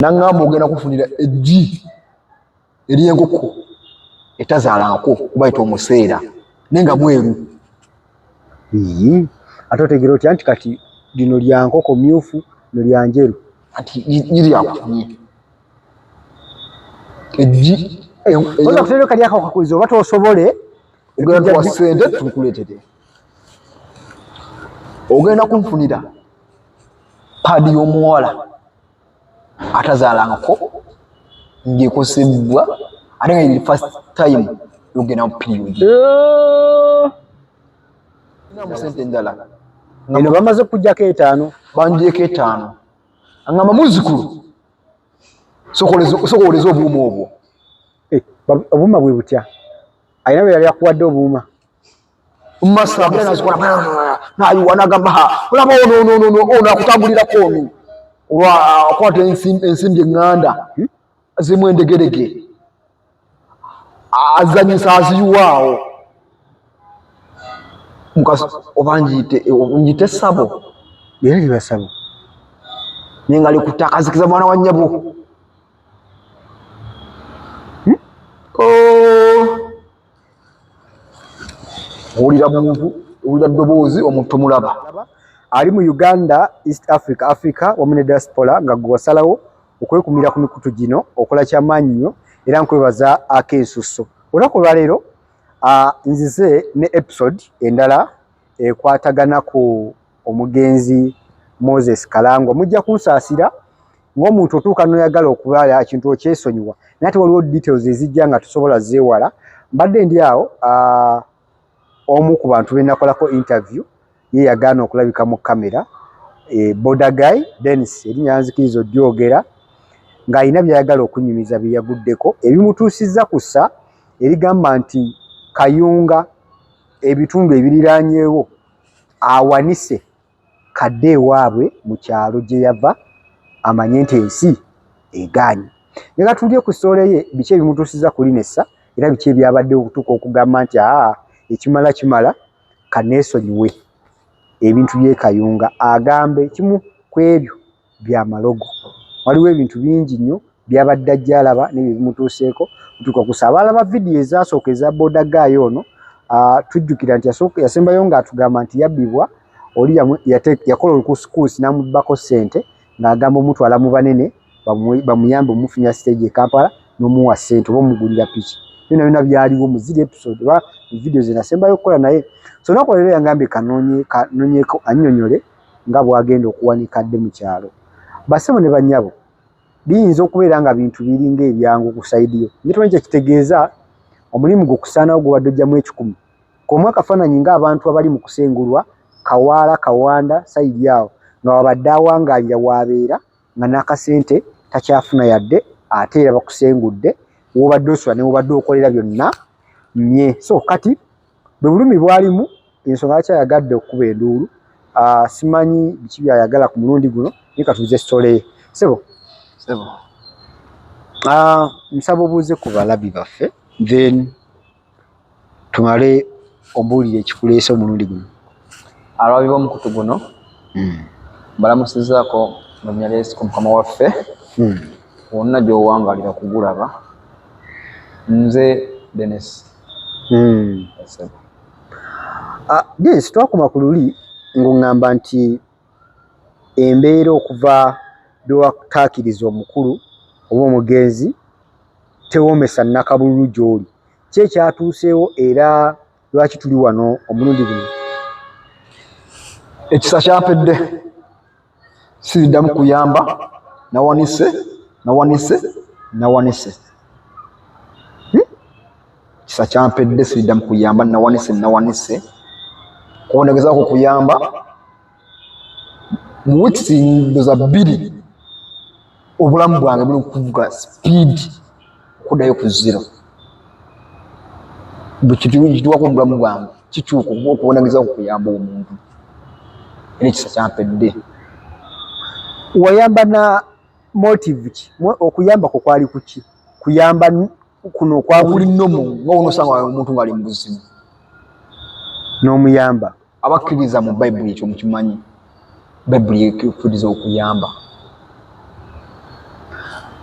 nangamba ogenda kufunira eggi ery'enkoko etazaalangako kubayita omuseera nenga mweru. Ate otegeera otya nti kati lino lya nkoko myufu no lya njeru anti liryakutumye eggi oza kuteera kali ako kakuliza oba tosobole ogenda tuwa ssente tukuleetere. Ogenda kunfunira paadi y'omuwala atazaalangako ng'ekosebwa ate nga yiri first time yogenda mu period. Mu ssente endala eno bamaze okuggyako 5 bangyeko 5 angamba muzukulu sokoleza obuuma obwo. obuuma bwe butya alina bwe yali akuwadde obuuma mumaaso agenda nazikola nayiwa nagamba olaba ono akutambulirako ono olwakwata ensimbi eŋŋanda zimu endegerege azanyisa aziyiwaawo oba njite sabo era libasabo naye nga likuta akazikiza mwana wa nnyabo. Owulira muntu owulira ddoboozi omuntu tomulaba ali mu Uganda, East Africa wamu ne diaspora nga gwe wasalawo okwekumira ku mikutu gino okola kyamaanyi nnyo era nkwebaza ak'ensusso. Olunaku olwaleero nzize ne episode endala ekwatagana ku omugenzi Moses Kalangwa. Mujja kunsaasira ng'omuntu otuuka n'oyagala okubala ekintu okyesonyiwa naye ate waliwo details ezijja nga tusobola zeewala. Mbadde ndi awo omu ku bantu be nakolako interview ye yagaana okulabika mu kamera Border Guy Dennis erinnya nzikiriza odyogera ng'alina byayagala okunyumiza bye yaguddeko ebimutuusizza ku ssa erigamba nti Kayunga ebitundu ebiriraanyeewo awanise kadde ewaabwe mu kyalo gye yava amanye nti ensi egaanye. Ne gatulye ku ssoola ye biki ebimutuusizza ku linessa era biki ebyabadde okutuuka okugamba nti ekimala kimala kaneesonyiwe ebintu by'e Kayunga agambe kimu ku ebyo bya malogo. Waliwo ebintu bingi nnyo byabadde ajja alaba n'ebyo bimutuuseeko tutuuka ku ssa. Balaba vidiyo ezasooka eza Border Guy ono tujjukira nti yasembayo ng'atugamba nti yabbibwa oli yakola olukuusikuusi n'amubbako ssente ng'agamba omutwala mu banene bamuyambe omufunya stage e Kampala n'omuwa ssente oba omugulira piki. Byonna byonna byaliwo mu ziri episode oba mu vidiyo ze nasembayo okukola naye. So olunaku leero yangambye kanoonyeeko annyonnyole nga bw'agenda okuwanika dde mu kyalo. Bassebo ne bannyabo biyinza okubeera nga bintu biringa ebyangu ku sayidi yo naye tumanyi kyekitegeeza omulimu gwe kusaanawo gubadde ojjamu 10 komu akafaananyi ng'abantu abali mu kusengulwa Kawaala Kawanda sayidi awo nga wabadde awangaalira waabeera nga n'akasente takyafuna yadde ate era bakusengudde wobadde osula ne wobadde okolera byonna nye. So kati bwe bulumi bwalimu ensonga akyayagadde okukuba enduulu simanyi biki byayagala ku mulundi guno naye katuuze sitole ye. Sebo nsaba obuuze ku balabi baffe then tumale ombuulire ekikuleese omulundi guno. Abalwabi b'omukutu guno balamusizaako nomyaleesi ku mukama waffe wonna gy'owangaalira kugulaba. Nze Dennis. Dennis twakoma ku luli ng'oŋŋamba nti embeera okuva lwe wataakiriza omukulu oba omugenzi tewoomesa nnakabululu gy'oli. Ki ekyatuuseewo era lwaki tuli wano omulundi guno? Ekisa kyampedde siriddamu kuyamba nawanise kisa kyampedde siriddamu kuyamba nawanise kubonegezaako kuyamba mu weeks ndoza 2 obulamu bwange buli kuvuga speed okuddayo ku 0 bwekituwako obulamu bwange kikyuka okubonegezaako kuyamba omuntu era ekisa kyampedde. Wayamba na motive ki? Okuyamba ko kwali kuki? Kuyamba kuno kwa buli nnomo nga onosanga omuntu ng'ali mu buzibu n'omuyamba. Abakkiriza mu Bayibuli ekyo mukimanyi Bayibuli ekkiriza okuyamba.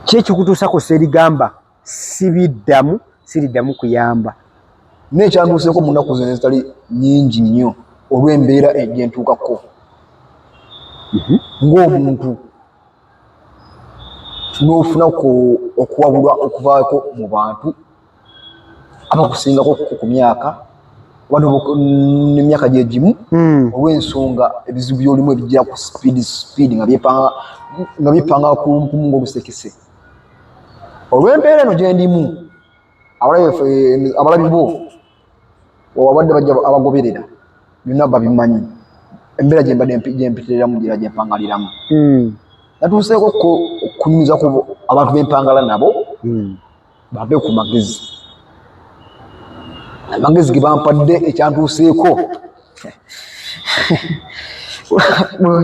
kyekikutuusako serigamba siriddamu kuyamba nekyantuuseeko mu nnaku zino ezitali nnyingi nnyo olw'embeera egyentuukako ng'omuntu n'ofuna okuwabulwa okuvaako mu bantu abakusingako ku myaka oba n'emyaka gye gimu olw'ensonga ebizibu byolimu ebijjira ku sipiidi nga byepanga kumu ng'olusekese olw'embeera eno gyendimu abalabi bo wabadde bajja abagoberera byonna babimanyi embeera gyempitiriramu gyera gyempangaliramu natuuseeko okunyumizako abantu bempangala nabo bampe ku magezi amagezi ge bampadde ekyantuuseeko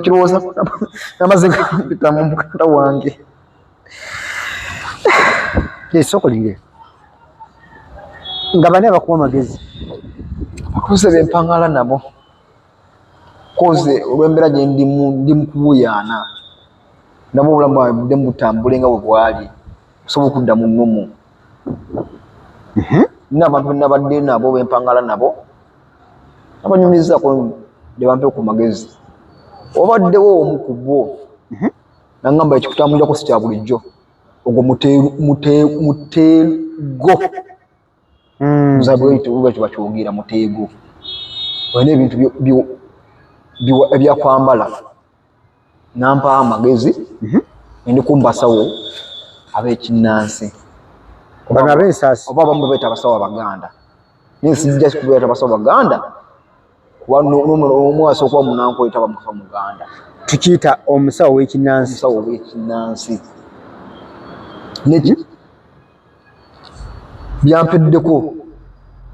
kirowooza namaze mpita mu mukanda wange esokolire nga bane abakuwa amagezi bakuze bempangala nabo koze olw'embeera gye ndimu kubuyaana nabo obulamu bwange budde butambule nga bwe bwali osobola okudda mu nnomo nina abantu benabadde nabo bempangala nabo abanyumizaako ne bampe ku magezi obaddewo omu ku bo nangamba ekikutambulirako si kya bulijjo ogwo muteego bwekyo bakyogera muteego olina ebintu ebyakwambala nampa amagezi ndi kumbasawo ab'ekinnansi bano ab'ensaasi oba abamu beeta abasawo abaganda naye sijja kubeeta abasawo baganda kuba omu asooka okuba munankoleta bamufa muganda tukiyita omusawo w'ekinnansi omusawo w'ekinnansi neki byampeddeko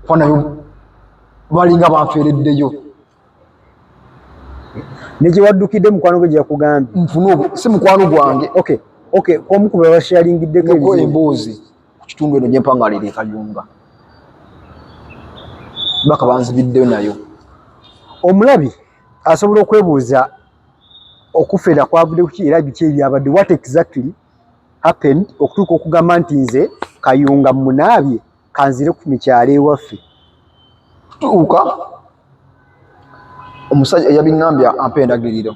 kuba nayo balinga banfereddeyo nekyewaddukidde mukwano gwe gyeyakugambye nfune si mukwano gwange omu ku bebashalingiddeko emboozi ku kitundu eno gyempangalira ekayunga baka banzibiddeyo nayo omulabi asobola okwebuuza okufera kwavudde kuki era biki ebyabadde what exactly happened okutuuka okugamba nti nze kayunga munaabye kanzire ku mikyalo ewaffe tuuka omusajja yabiŋŋambye ampa endagiriro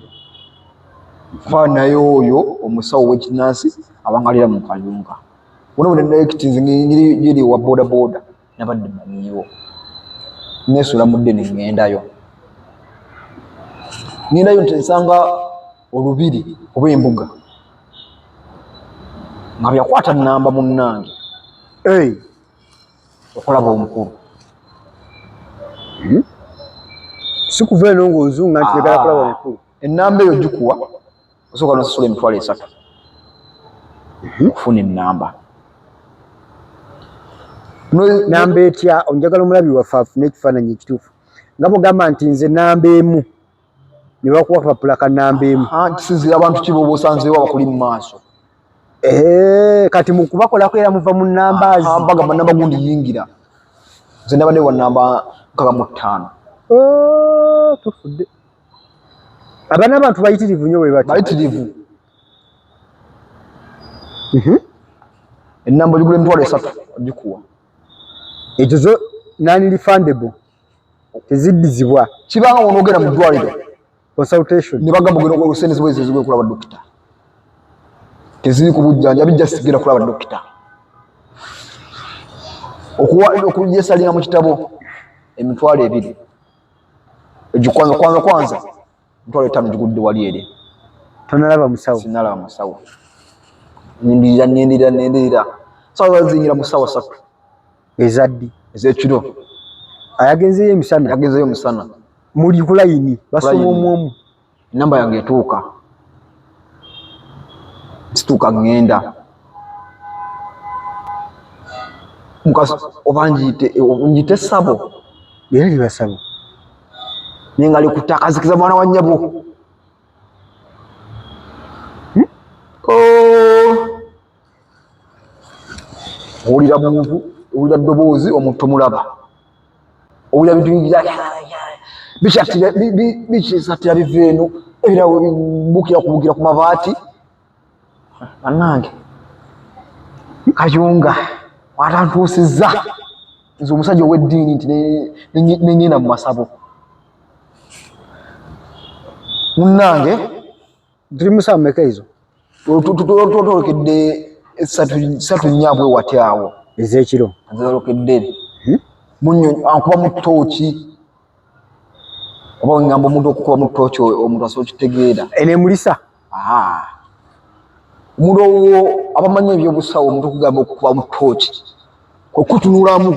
faanayo oyo omusawo w'ekinnansi abangalira mu kayunga wonaboneddaekitinzi ngiri wa bodaboda nabadde manyiwo nesula mudde neŋŋendayo nti nsanga olubiri oba embuga nga byakwata nnamba munnange okulaba omukulu sikuva eno ng'ozunga nti yagala kulaba omukulu ennamba eyo gikuwa osooka nosasula emitwalo 3 okufuna ennamba namba etya onjagala omulabi waffe afune ekifaananyi ekituufu nga bwogamba nti nze namba emu ne bakuwa kapapula ka namba emu kisinzira abantu kiboba osanzeewo abakuli mu maaso kati mukubakolako era muva mu nambaazi bagamba namba gundi yingira nze nabadde wa namba 65 tufudde aba n'abantu bayitirivu nnyo bwe bati bayitirivu ennamba ogigula emitwalo 3 ogikuwa ekyo zo non-refundable teziddizibwa kibanga wonoogera mu ddwaliro consultation ne bagamba ogenda sente zibwe zezigwe kulaba dokita teziri ku bujjanja bijja sigera kulaba dokita okujesalira mu kitabo emitwalo 2 kwanza emitwalo 5 gigudde wali eri tonalaba musawo sinalaba musawo nendirira sawa zingira musawo 3 ezaddi ezekiro ayagenzeyo emisana muli ku layini basoma omwomu enamba yange etuuka situuka ŋŋenda oba njite sabo era libasabo naye nga likutakazikiza mwana wa nnyabo owulira muntu owulira ddoboozi omuntu tomulaba owulira bintu bikisatira biva eno ebirawo bibukira kubukira ku mabaati bannange Kayunga watantuusizza nze omusajja ow'eddiini nti neŋŋenda mu masabo munnange tuli musawo meka ezo totolokedde esatu nnyabwe wati awo ez'ekiro zalokedde ankuba mu ttooki oba ngamba omuntu okukuba mu ttooki omuntu asobola kitegeera enemulisa omuntu owo abamanyi ebyobusawo omuntu okugamba okukuba mu ttooki okutunulamu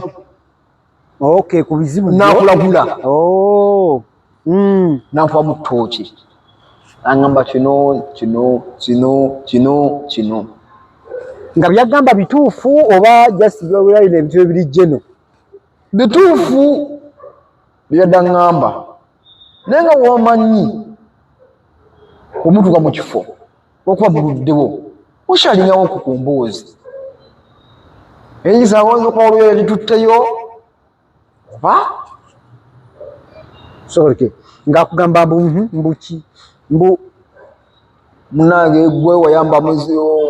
okay ku bizibu nakulagula nankuba mu ttooki aŋŋamba kino nga byagamba bituufu oba just byobulabira ebintu ebiri jeno bituufu byadda ŋŋamba naye nga wamanyi omutuuka mu kifo okuba buluddewo okyalingawo ku kumboozi eyisaawoza okuba olweyo litutteyo oba soke ngaakugamba mbuki munange gwe wayamba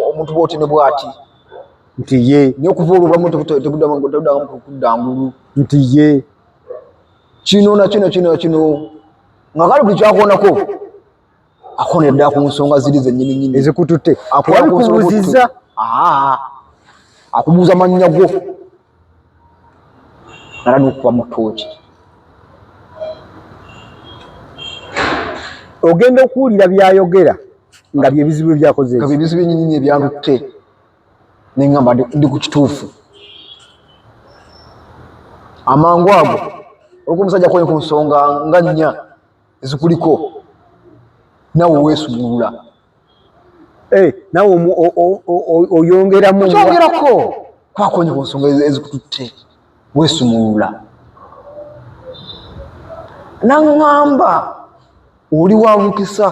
omuntu bwoti ne bwati nti ye naye okuva olwobamu tebuddamu kudda ngulu nti ye kino nga kale buli kyakoonako akoonera ddala ku nsonga ziri zennyininyini ezikututte akubuuzizza akubuuza mannya go nala nokuba mu ttooki ogenda okuwulira byayogera nga byebizibu ebyakoze nga byebizibu ennyininyini ebyantutte neŋŋamba ndi ku kituufu amangu ago olwo omusajja akonye ku nsonga nga nnya ezikuliko nawe weesumulula nawe oyongeramu okyongerako kwakonye ku nsonga ezikututte weesumulula naŋŋamba oli wa mukisa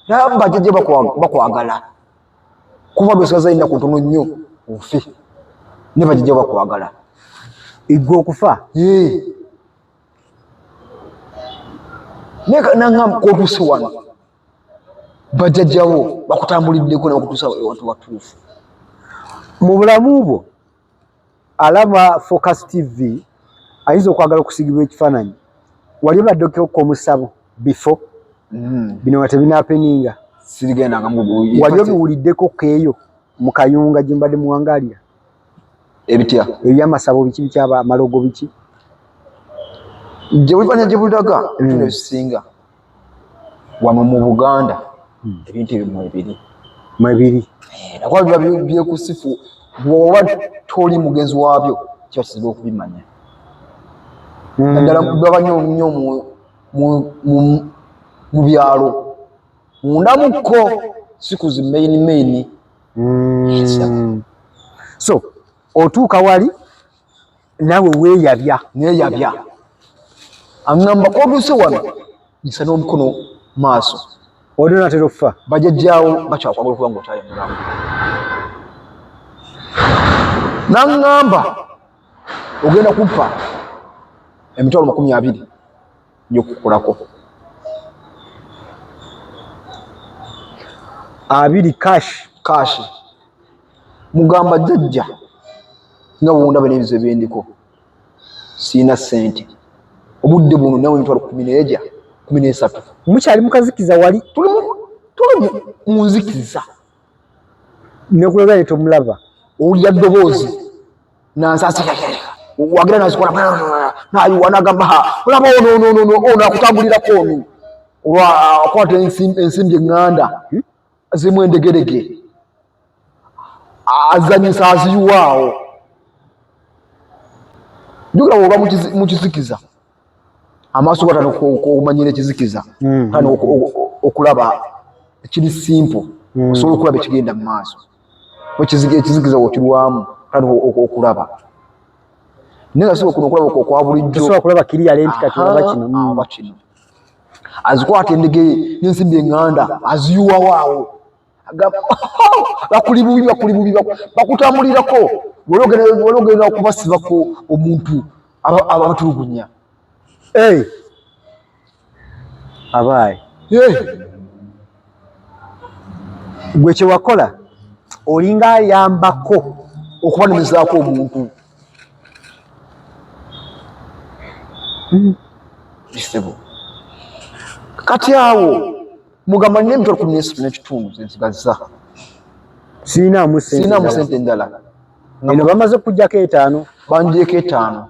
naye bajjajja bakwagala kuba besigaza ennaku ntono nnyo ofe ne bajjajja bakwagala igwe okufa naŋŋamba kotuuse wano bajjajjawo bakutambuliddeko nebakutuusa ewantu watuufu mu bulamu bwo alaba Focus TV ayinza okwagala okusigibwa ekifaananyi wali baddeko omusabo before bino watebinaapeninga sirigendanga wali obiwuliddeko keeyo mu Kayunga gye mbadde muwangaalira ebitya ebyamasabo biki bikyaba amalogo biki gye bifanya gye bulaga ebintu ebisinga wano mu Buganda ebintu ebyo mwebiri nakuba biba byekusifu bw'oba toli mugenzi waabyo kiba kizibu okubimanya naddala baba nnyo mu byalo mundamukko sikuzi main so otuuka wali nawe neeyabya aŋŋamba kotuuse wano gisa n'omukono maaso oli onatera okufa bajjajjaawo bakyakwagala okuba ngaokyali mulamu naŋŋamba ogenda kumpa emitwalo 20 gyokukolako 20 cash mugamba jjajja nga bwondaba n'ebizibu byendiko siina ssente obudde buno nawe emitwalo 13 mukyali mukazikiza wali tuli mu nzikiza nekulaga ne tomulaba owulira ddoboozi nansasi wagira nazikola nayiwa nagamba olaba ono akutambulirako ono olwa akwata ensimbi eŋŋanda zimu endegerege azanyisa aziyuwaawo jukira bwoba mu kizikiza amaaso gatano okumanyira ekizikiza kane okulaba ekiri simple osobola okulaba ekigenda mu maaso ekizikiza wokirwamu kane okulaba naye nga siba kuno okulaba okwa bulijjo tosobola kulaba clearly nti kati olaba kino azikwata endegeye n'ensimbi eŋŋanda aziyuwawaawo bakuli bubi bakutambulirako olwogenda okubasibako omuntu abatulugunya abaayi gwe kyewakola olinga ayambako okubanemizaako omuntu bisebo kati awo mugamba nina emitwalo 13 n'ekitundu zenzigaza Sinamu sente endala eno bamaze kujjako 5 bandyeko 5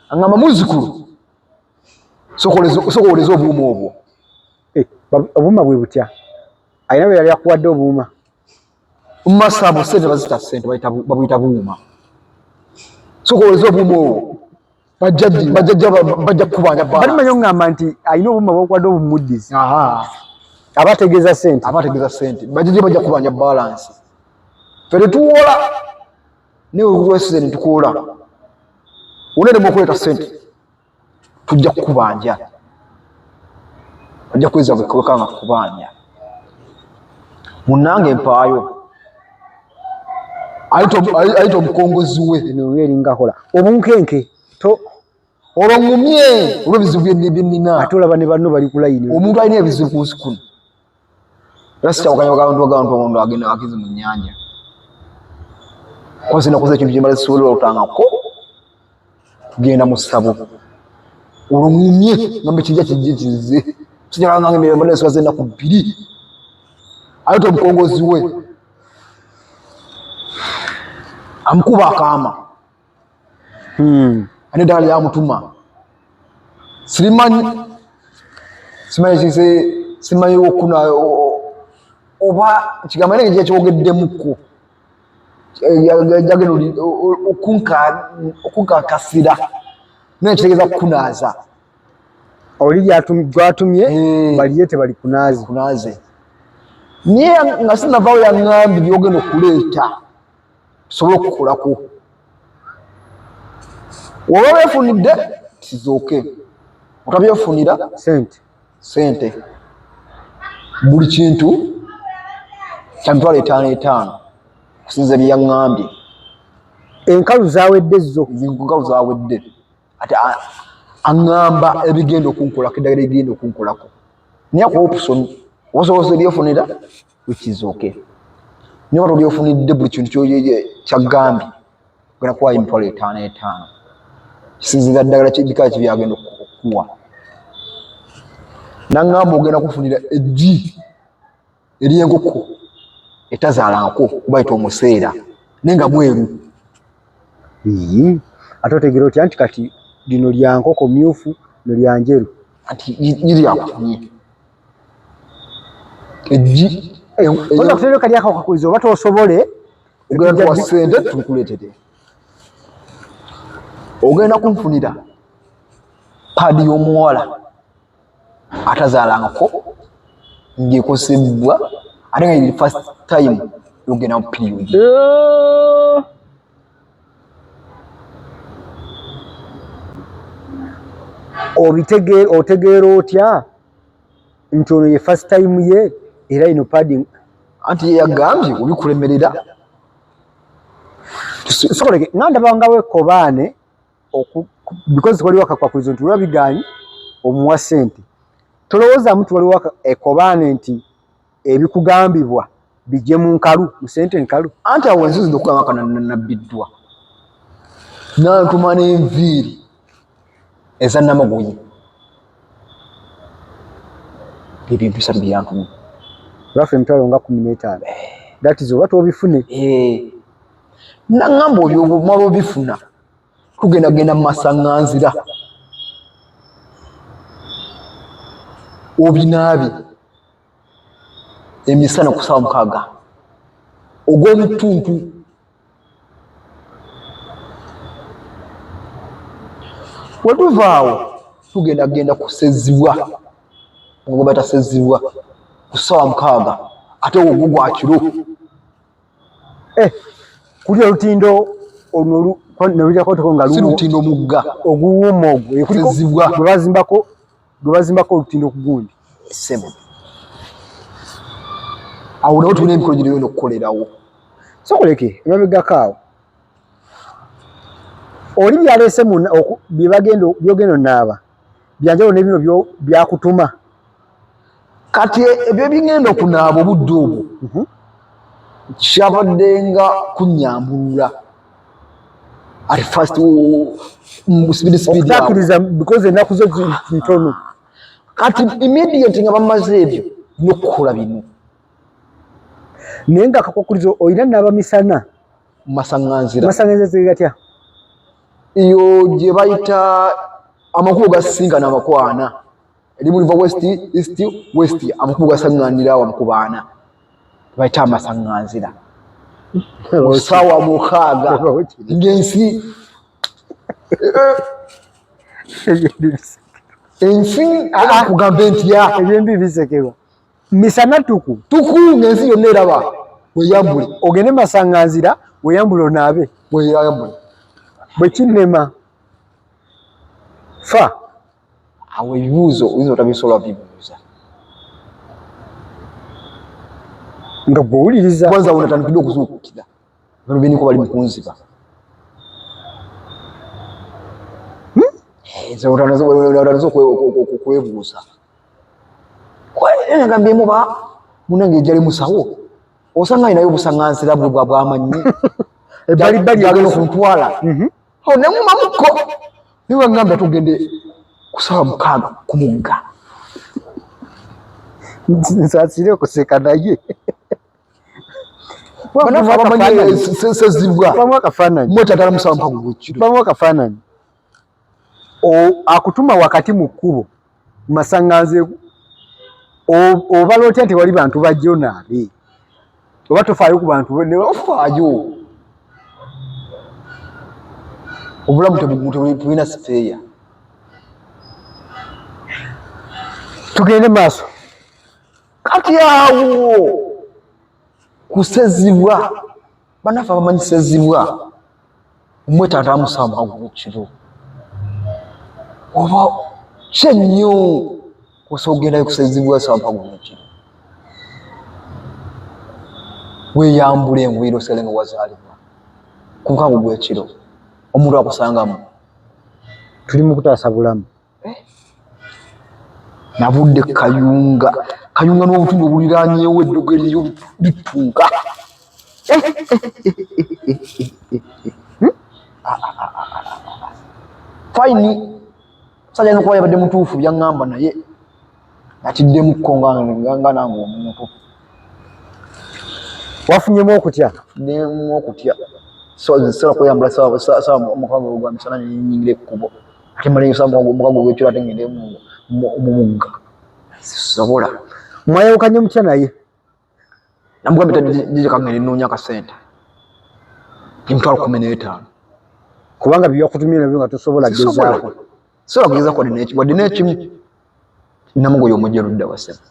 angamba muzikulu sokoleza obuuma obwo obuuma bwe butya alina bwe yali akuwadde obuuma mumasabo sente bazita sente babuyita buuma sokoleza obuuma obwo bajja kukubanja balimanyi okugamba nti alina obuuma bwokuwadde obumuddizi aba ategeeza sente bajja kukubanja balansi fere tuwola niwe wesize nitukola unene mukuleta sente tujja kukubanja bajja kweza kwekanga kukubanja munange mpaayo ayita omukongozi we eno eringa kola obunkenke olwangumye olw'ebizibu byennina ate olaba ne banno bali ku layini omuntu alina ebizibu ku nsi kuno era sikyawukanya abantu omuntu agenda akizi mu nnyanja kozi nakoze ekintu kyemala sisobola olutangako tugenda mu ssabo olwangumye ngambe kijja kize sinyalanga emirembe n'ensoga z'ennaku 2 ayita omukongozi we amukuba akaama ane eddagala lyamutuma simanyi okuna oba kigambo nenge kyekyogeddemukko jagenda okunkakasira naye kitegeeza kukunaaza oli gwatumye baliye tebali kunaaze naye nga sinavaawo yaŋŋambye byogenda okuleeta tusobole okukolako oba weefunidde kizooke otabyefunira sente buli kintu kya mitwalo 5 kusinza bye yaŋŋambye enkalu zawedde zo enkalu zawedde ate aŋŋamba ebigenda okunkolako eddagala egenda okunkolako naye akuwa opusoni osobola ebyefunira wekizooke naye wata olyefunidde buli kintu kyaggambye ogenda kuwaayo emitwalo 5 kisinzira ddagala bikala kibyagenda okukuwa naŋŋamba ogenda kufunira eggi ery'enkoko etazaalangako kubayita omuseera naye nga mweru ate otegera otya nti kati lino lya nkoko myufu nelyanjeru anti liryakutumye eggi oza kutereka lyakakakuliza oba tosobole ogenda kuwa sente tukuleetere ogenda kunfunira paadi y'omuwala atazaalangako ng'ekosebwa ate nga iri first time yogenda mu period otegeera otya nti ono ye first time ye era ino padding anti yagambye obikulemerera sokoleke ngandabangawo ekkobaane because waliwo akakwakulizo nti olwabiganyi omuwa sente tolowoozaamu nti waliwo ekkobaane nti ebikugambibwa bijje mu nkalu mu sente nkalu anti awo ensozi ndokugamba nabbiddwa nantuma n'enviiri eza namagoyi ebintu bisatu byantuma lwaffe emitwalo nga 15 that is oba tobifune naŋŋamba obyomala obifuna tugendagenda mu masaŋŋanzira obinaabye emisana ku ssaawa 6 ogw'omutuntu wetuvaawo tugendagenda kusezibwa ngo batasezibwa ku ssaawa 6 ate ogwo gwakiro kuli olutindo si lutindo mugga oguwuuma ogwo gwe bazimbako olutindo ku gundi sebo awo nawo tulina emikolo gino yona okukolerawo sokoleke emabegako awo oli byaleese byogenda onaaba byanjalo nebino byakutuma kati ebyo bigenda okunaaba obudde obwo kyabadde nga kunnyambulula at first speed okutakiriza because ennaku zo ntono kati immediate nga bamaze ebyo n'okukola bino naye nga kakwakulizo olina n'abamisana masaŋŋanzira zegatya iyo gye bayita amakubo gasisinkana amakwana erimu liva west east west amakubo gasaŋŋanira awo amakubo ana bayita amasaŋŋanzira osawa mukaaga ng'ensi ensi kugamba entya ebyembi bisekerwa misana tuku ng'ensi yonna eraba weyambule ogende masaŋŋanzira weyambule onaabe weyambule bwe kinnema fa awo ebibuuzo oyinza otabisobola bibuuza nga gwowuliriza kwanza wonatandikidde okuzuukukira bano beniko bali mukunziba otandise okwebuuza nagambyemu ba munange ejjali musawo osanga ayinayo obusaŋŋanzira bwe bwamanyi agenda okuntwala nemumamuko niwe ngambya tugende kusawa mukaaga ku mugga nsaasire okuseka naye sezibwa bamu akafaananyi mwetatala musawa mukaaga gwekiro bamu akafaananyi akutuma wakati mu kkubo masaŋŋanze obala otya nti wali bantu bajjo naabe oba tofaayo ku bantu ofaayo obulamu tebulina sifeeya tugende maaso kati awo kusezibwa banafe abamanyi sezibwa omwetaatala musawa mukaaga gwekiro oba kyennyo osobola ogendayo kusezibwa sawa mukaaga gwekiro weeyambula engwiro osale nga wazaalibwa ku mukaaga gwekiro omuntu akusangamu tuli mu kutaasa bulamu nabudde kayunga n'obutundu obuliranyeewo eddogo eriyo litunga fayini sajja nokuba yabadde mutuufu byaŋŋamba naye atiddemukko nga nange omuntu wafunyemu okutya nemu okutya sobola kweyambula sawa mukaaga gwa misana nenyingira ekkubo ate maleyo sawa mukaaga gwekiro ate ngende mumugga sisobola mwayawukanye mutya naye namugambye tadije kangende nnoonya akasente emitwalo 15 kubanga byakutumira nabyo nga tosobola gezaako sobola kugezaako wadde n'ekimu namugoyo omujerudda wasema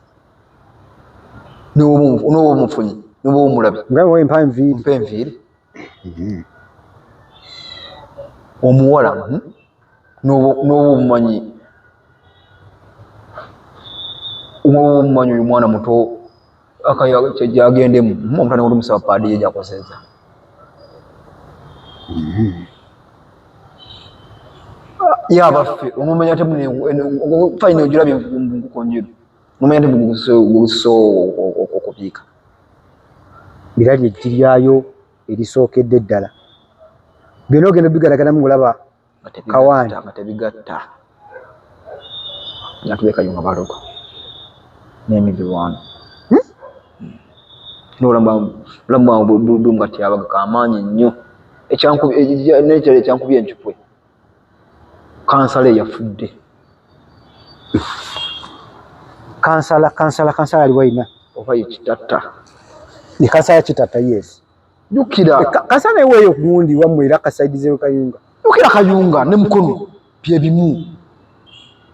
n'oba omufunyi n'oba omulabi nga mpa enviiri omuwala n'oba omumanyi oyo mwana muto gyagendemu omutane oli musaba paadi ye gyakozeza yabaffe omumanya te fayina ogirabye envugunvuguko njeru nomanya te gugusiso okubiika era lyeggi lyayo erisookedde ddala byonna ogenda bigaragaramu ngulaba kawaani nga tebigatta nga tubekayunga balogo n'emiriraano nolamu bulamu kati abaga kamaanyi nnyo nekyo ekyankubye encupwe kansala eyafudde kansala aliwo ayina oba yekitatta ni kansala kitatta yes jukira kansala eweeyo gundi wammwe era kasaidizeyo kayunga jukira kayunga ne mukono byebimu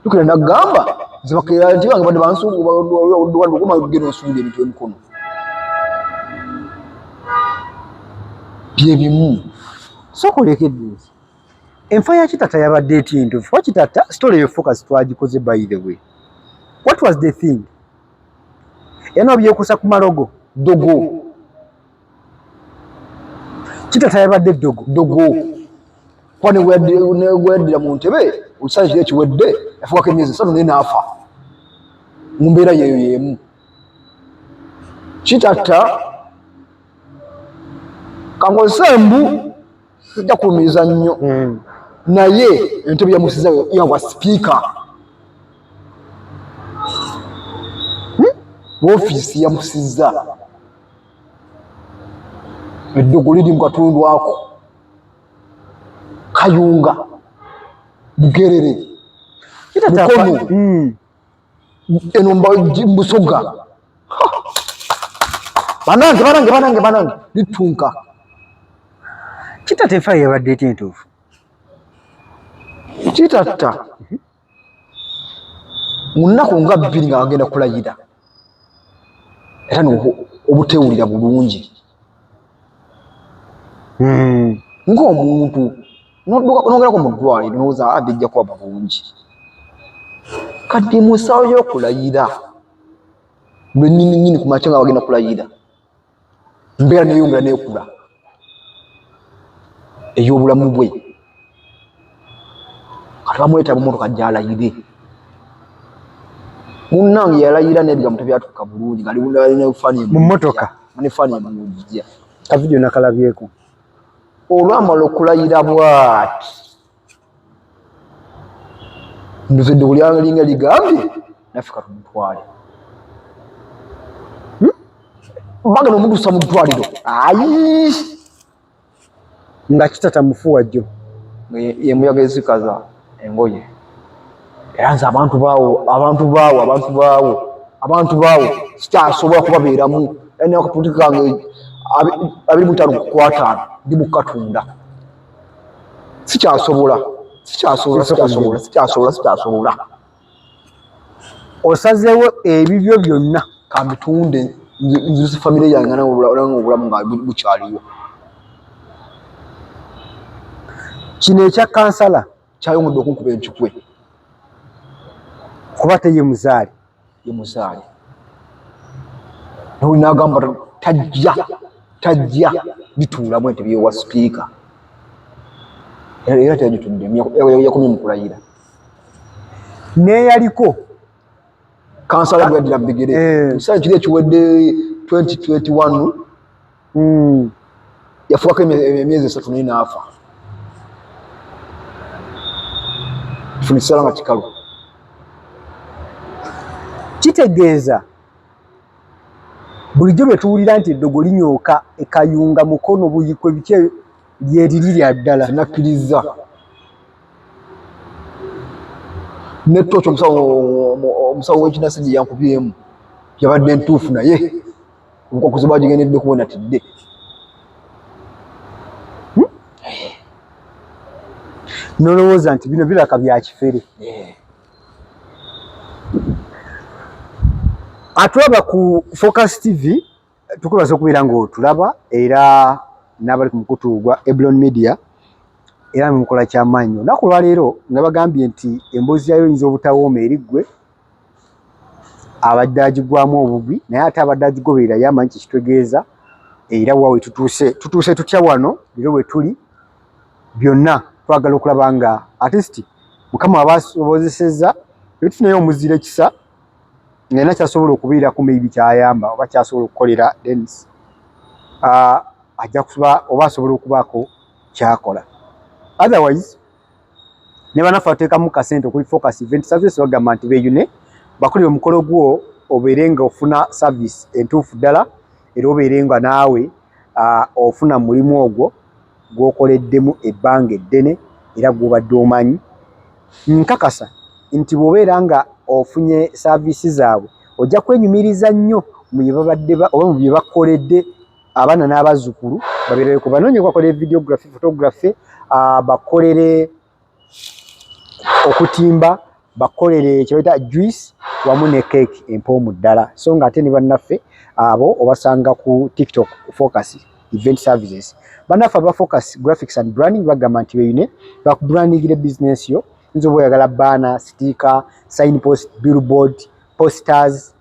jukira nagamba ntibange badde bansuugenda osuubira ebintu emikono byebimu sokolekedde enfa ya kitatta yabadde etinto fa kitatta story yo focus twagikoze by the way what was the thing yana byekusa ku malogo dogo kitatta yabadde dogo kwani weddira mu ntebe okisaala kiri ekiwedde yafugako emyezi 3 naye naafa mu mbeera yeeyo yeemu kitatta kankozesa embu sijja kulumiriza nnyo naye entebe yamusiza yawa sipiika woofiisi yamusiza eddogo liri mu katundu ako Kayunga Bugerere Mukono eno Busoga banange litunka Kitatefa yabadde etya entuufu kitatta mu nnaku nga bbiri nga agenda kulayira era obutewulira bulungi ng'omuntu n'ogerako mu ddwaliro n'owooza bijja kuba bulungi kati mu ssaawa y'okulayira lwe nnyini ku makya nga bagenda kulayira mbeera neeyongera neekula ey'obulamu bwe kati bamuleeta mu mmotoka gy'alayire munnange yalayira n'ebigambo tebyatuuka bulungi ng'alina ebifaananyi mu mmotoka n'ebifaananyi bulungi kavidiyo nakalabyeko olwamala okulayira bw'ati nduze eddogo lyalinga ligambye naffe katumutwale bagenda omutuusa mu ddwaliro ayi nga kitata mufuwa jjo yemuyaga ezikaza engoye era nze abantu baawo sikyasobola kubabeeramu yani akaputi kange 25 ndi mu Katunda sikyasobola osazeewo ebibyo byonna kambitunde nzuse famire yange obulamu nga bukyaliwo kino ekya kansala kyayongedde okunkuba enkikwe kuba ye muzaale noli nagamba tajja bituulamu ente byewa sipiika era teyagitudde yakomye mu kulayira neeyaliko kansala gwadira bigere kisaa kiri ekiwedde 2021 yafuukako emyezi 3 naye n'afa funisala nga kikalu kitegeeza bulijjo bwe tuwulira nti eddogo linyooka ekayunga mukono buyikwe bike lyeriri lya ddala nakkiriza netooki omusawo w'ekinasi gye yankubyemu yabadde entuufu naye obukwakkuzi bagigendedde kubona tidde nolowooza nti bino biraka bya kifere atulaba ku Focus TV tukubaza okubeera ng'otulaba era n'abali ku mukutu gwa Eblon Media era mukola kyamaanyi olunaku lwaleero nga bagambye nti emboozi yayo oyinza obutawooma eri ggwe abadde agigwamu obugwi naye ate abadde agigoberera yamanyi kikitegeeza era waawe tutuuse tutya wano leero bwe tuli byonna twagala okulaba nga artist mukama abasobozesezza ebitufunayo omuzira ekisa ngena kyasobola okubeera ku maybe kyayamba oba kyasobola okukolera Dennis ajja kuba oba asobola okubaako kyakola otherwise ne banafu ateekamu kasente okuli Focus Event Service bagamba nti beeyune bakolere omukolo gwo obeere nga ofuna service entuufu ddala era obeere nga naawe ofuna mulimu ogwo gwokoleddemu ebbanga eddene era gwobadde omanyi nkakasa nti bw'obeera nga ofunye saavisi zaabwe ojja kwenyumiriza nnyo mu bye babadde oba mu bye bakoledde abaana n'abazzukulu babeerere ku banoonye bakolere videography photography bakolere okutimba bakolere kyebayita juice wamu ne cake empoomu ddala so nga ate ne bannaffe abo obasanga ku TikTok Focus Event Services bannaffe aba Focus Graphics and Branding bagamba nti beeyune bakubrandingire business yo nzo boyagala banner sticker signpost billboard posters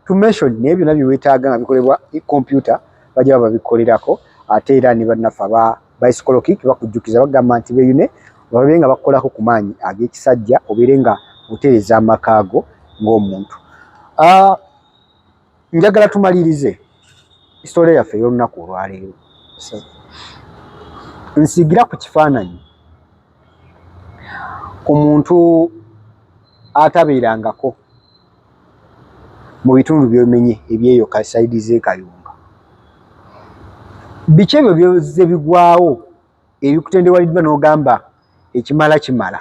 to mention nebyo nabyo wetaaga nga bikolebwa computer bajja babikolerako ate era ne bannaffe aba bicycle kick bakujjukiza bagamba nti beeyune babe nga bakolako ku maanyi ag'ekisajja obeere nga otereeza amakaago ng'omuntu njagala tumalirize historia yaffe ey'olunaku olwaleero nsigira ku kifaananyi omuntu atabeerangako mu bitundu byomenye ebyeyo kasaidi z'Ekayunga. Biki ebyo byoze bigwawo ebikutendewaliddwa n'ogamba ekimala kimala?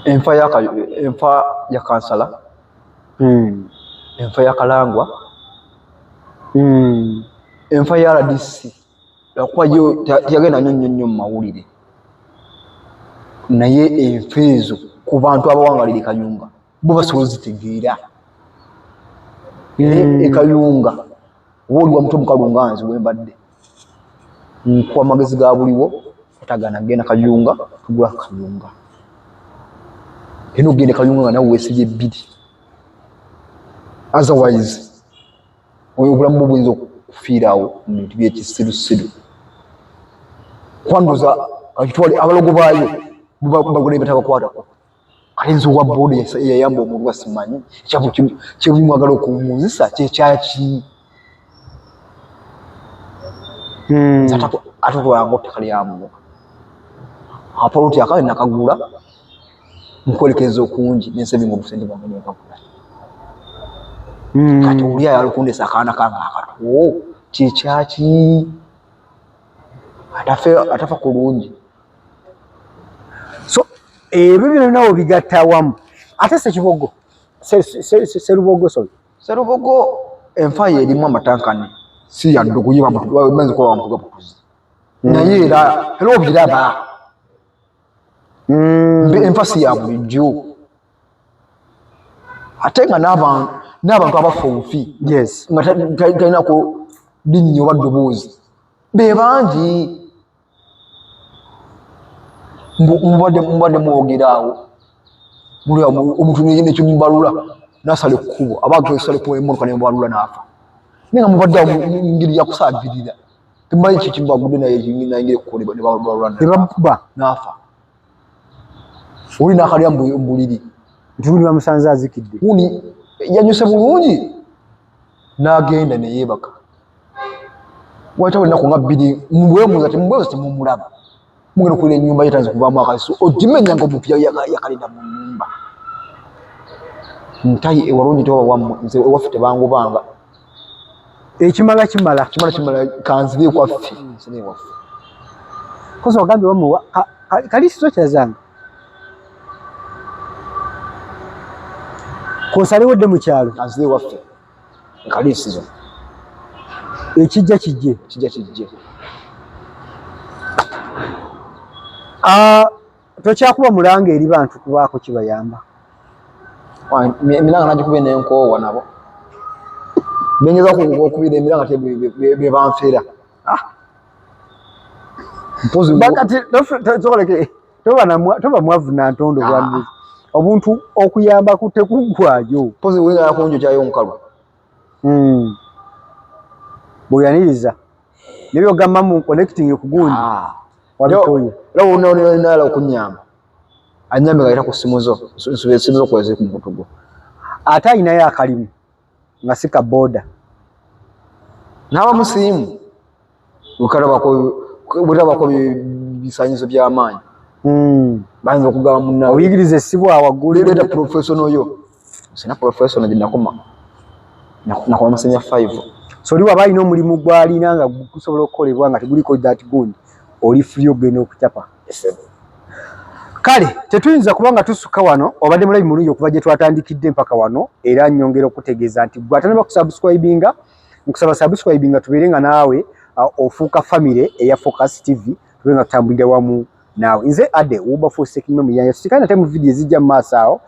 Enfa ya kansala, enfa ya Kalangwa, enfa ya RDC lwakuba yo teyagenda nnyo mu mawulire, naye enfa ezo ku bantu abawangalira Kayunga bo basobola zitegeera. Kayunga oba oli wa muto mukalunga nze bwe mbadde nkuwa amagezi ga buliwo atagana genda Kayunga tugula Kayunga. Eno gende Kayunga nga nawe weesibye ebbiri, otherwise obulamu buyinza okufiiraawo mu bintu by'ekisirusiru. Kwandoza akitwale abalogo baayo bagole batabakwatako. Kalenzi owa boodi yayamba omuntu nga simanyi ekyavu kyebimwagala okumuuzisa kyekyaki. Atatwalanga ettaka lyamuwa apoloti akale nakagula nkwolekeza okungi nensebinga obusente bwange nekagula. Kati oli ayalukundesa akaana kange akato kyekyaki, atafa kulungi. So ebyo byonna obigatta wamu. Ate Ssekibogo Serubogo enfa ye erimu amatankane si yadde okuyiba banza kuba bamutuga butuzi naye era obiraba enfa si ya bulijjo. Ate nga n'abantu abafa obufi nga talinako linnya oba ddoboozi be bangi. Mubadde muwogeraawo omuntu nekyo mubalula nasala ekkubo abantu esala ekkubo emmotoka nemubalula n'afa, naye nga mubadde ngeri yakusaagirira temumanyi kiki kibagudde naye ekkubo nebabalula nebamukuba n'afa. Oli n'akalya mbuliri nti uli bamusanze azikidde, uni yanyuse bulungi n'agenda neyeebaka. Wayitawo ennaku nga bbiri mubwemuza temumulaba mugenda okulira ennyumba ye tanze kuvaamu akaliso ogimenya nga omuntu yakalira mu nnyumba. Ntayi ewalungi toba wammwe nze ewaffe tebangobanga. Ekimala kimala kanzire ekwaffe nze newaffe. Kosa ogambye wamuwa kalisizo kyazanga konsalewo dde mu kyalo kanzire ewaffe kalisizo ekijja kijje. Tokyakuba mulanga eri bantu kubaako kibayamba. Emiranga nagikuba nenkoowa nabo benyeza okubira emiranga byebanfeera toba mwavu nantondo bwange obuntu okuyambaku tekuggwayo. Mpozi wengala kunjo kyayo omukalu bweyaniriza nebyogamba mu connecting kugundi wabitoye nala okunyamba anyambe gaita ku simu zo simu kweze ku mutugo. Ate ayinayo akalimu nga sika boda n'aba musiimu butalabako bisanyizo by'amaanyi bayinza okugamba munnawe oyigiriza essibu awaggulu leeta professional yo. Sina professional gye nakoma masenya 5. So oli waba alina omulimu gw'alina nga gusobola okukolebwa nga teguliko that gundi oli free ogenda okucapa. Kale tetuyinza kubanga tusuka wano obadde mulabi mulungi okuva gye twatandikidde mpaka wano, era nnyongera okutegeeza nti gw'atanaba kusubscribinga nkusaba subscribinga tubeere nga naawe ofuuka family eya Focus TV tubeere nga tutambulira wamu naawe. Nze Ade Wilberforce Ssekimwe Muyanja tusikane nate mu video ezijja mu maaso awo.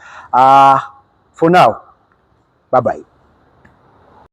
For now, bye bye.